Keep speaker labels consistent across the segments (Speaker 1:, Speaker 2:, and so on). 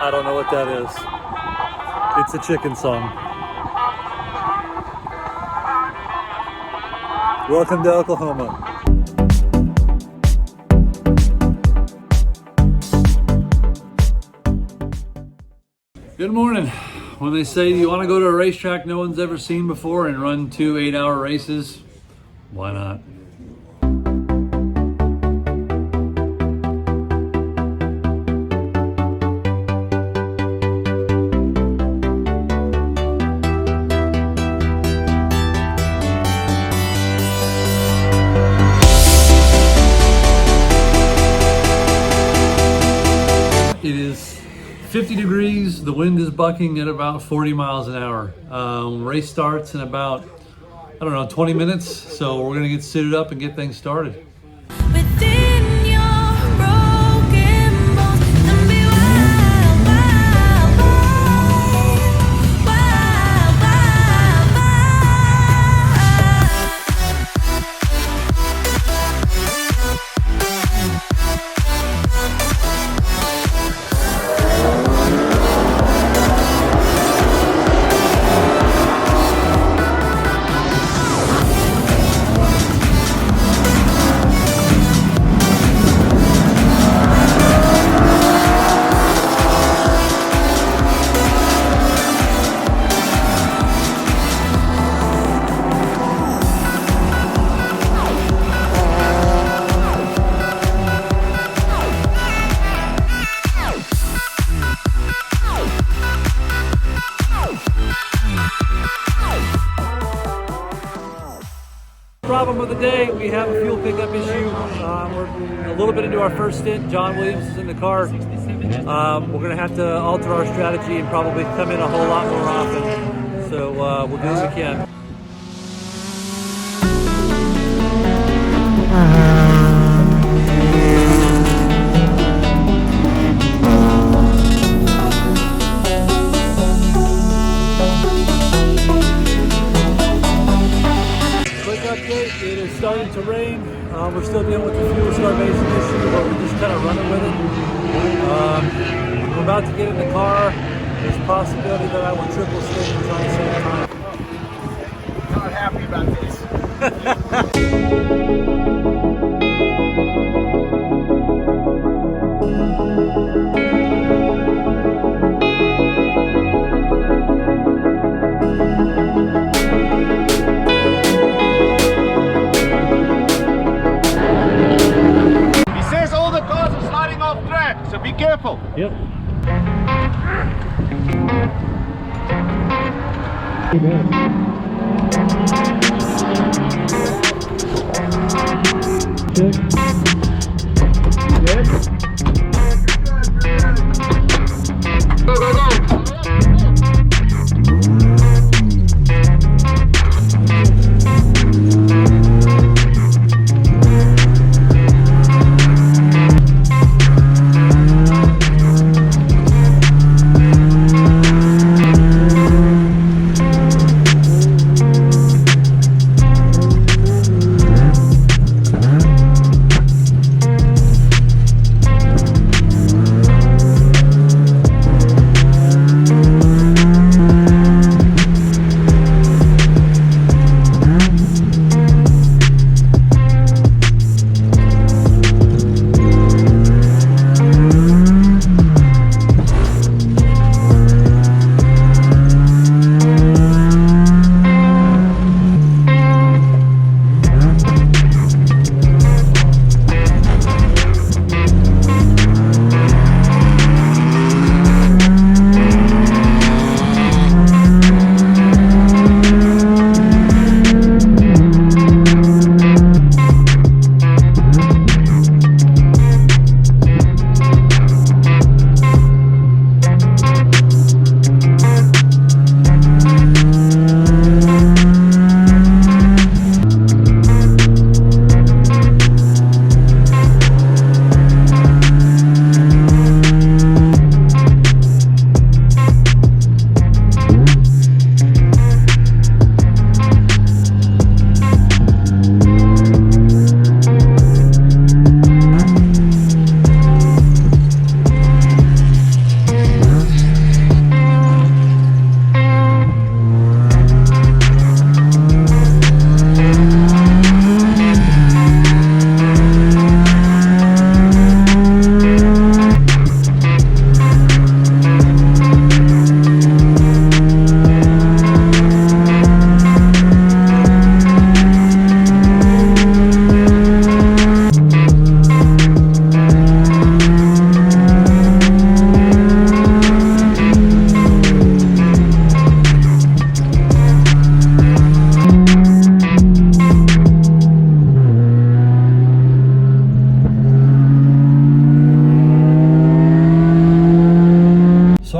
Speaker 1: I don't know what that is. It's a chicken song. Welcome to Oklahoma. Good morning. When they say, do you want to go to a racetrack no one's ever seen before and run 2 8-hour races? Why not? It is 50 degrees, the wind is bucking at about 40 miles an hour. Race starts in about, 20 minutes, so we're gonna get suited up and get things started. Problem of the day, we have a fuel pickup issue. We're a little bit into our first stint. John Williams is in the car. We're going to have to alter our strategy and probably come in a whole lot more often. So we'll do what we can. It is starting to rain. We're still dealing with the fuel starvation issue, but we're just kind of running with it. We're about to get in the car. There's a possibility that I will triple stations on the same time.
Speaker 2: Not happy about this. So be careful.
Speaker 1: Yep. Yes. Go, go, go.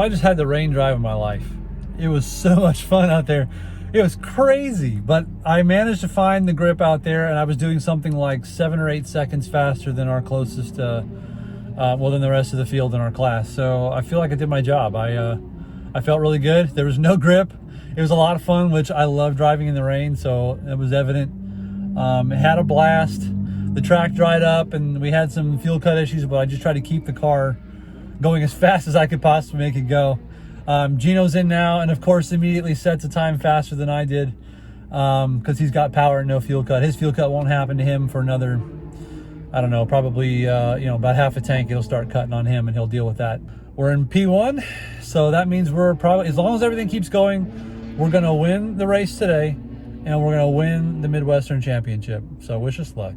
Speaker 1: I just had the rain drive of my life. It was so much fun out there. It was crazy, but I managed to find the grip out there, and I was doing something like 7 or 8 seconds faster than our closest, well, than the rest of the field in our class. So I feel like I did my job. I felt really good. There was no grip. It was a lot of fun, which I love driving in the rain, so it was evident. It had a blast. The track dried up, and we had some fuel cut issues, but I just tried to keep the car going as fast as I could possibly make it go. Gino's in now, and of course immediately sets a time faster than I did, because he's got power and no fuel cut. His fuel cut won't happen to him for another, I don't know, probably about half a tank. It'll start cutting on him, and he'll deal with that. We're in P1, so that means we're probably, as long as everything keeps going, we're gonna win the race today, and we're gonna win the Midwestern Championship. So wish us luck.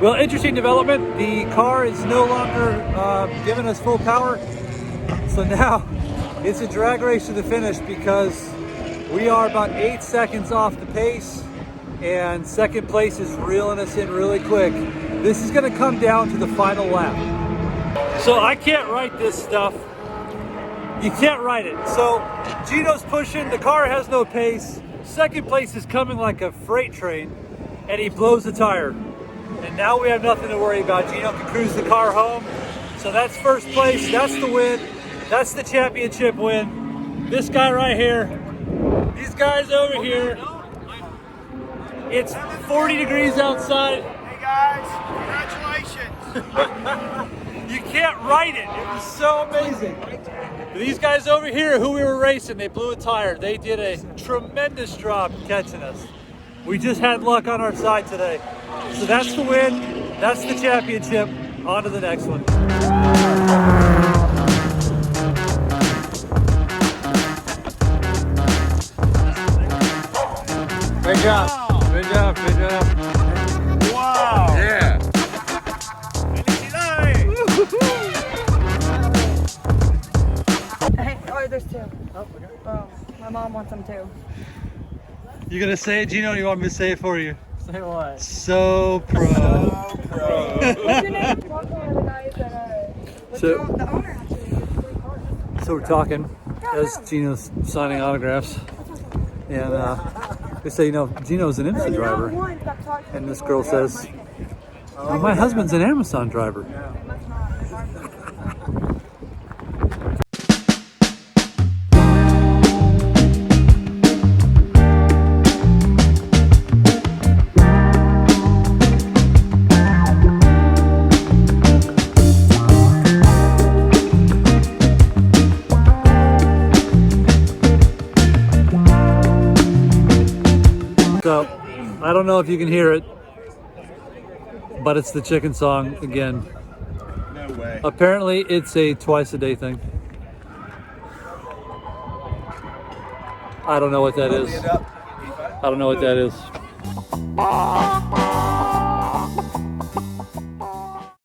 Speaker 1: Well, interesting development. The car is no longer giving us full power, so now it's a drag race to the finish, because we are about 8 seconds off the pace, and second place is reeling us in really quick. This is going to come down to the final lap. So I can't write this stuff. You can't write it. So Gino's pushing, the car has no pace. Second place is coming like a freight train, and he blows the tire. And now we have nothing to worry about. Gino can cruise the car home. So that's first place, that's the win. That's the championship win. This guy right here, these guys over here. It's 40 degrees outside.
Speaker 2: Hey guys, congratulations.
Speaker 1: You can't write it. It was so amazing. These guys over here who we were racing, they blew a tire. They did a tremendous job catching us. We just had luck on our side today. So that's the win. That's the championship. On to the next one. Great job. Good job. Good job.
Speaker 2: Wow.
Speaker 1: Yeah.
Speaker 3: Hey, oh, there's two. Oh, my mom wants them too.
Speaker 1: You gonna say it, Gino? Or you want me to say it for you?
Speaker 4: Say what?
Speaker 1: So pro.
Speaker 3: What's your name? Talk to one of the guys that,
Speaker 1: So-
Speaker 3: the owner actually. It's a great car.
Speaker 1: So we're talking as Gino's signing autographs, and they say, Gino's an IMSA driver, and this girl says, well, my husband's an Amazon driver. So, I don't know if you can hear it, but it's the chicken song again.
Speaker 2: No way.
Speaker 1: Apparently, it's a twice-a-day thing. I don't know what that is. I don't know what that is.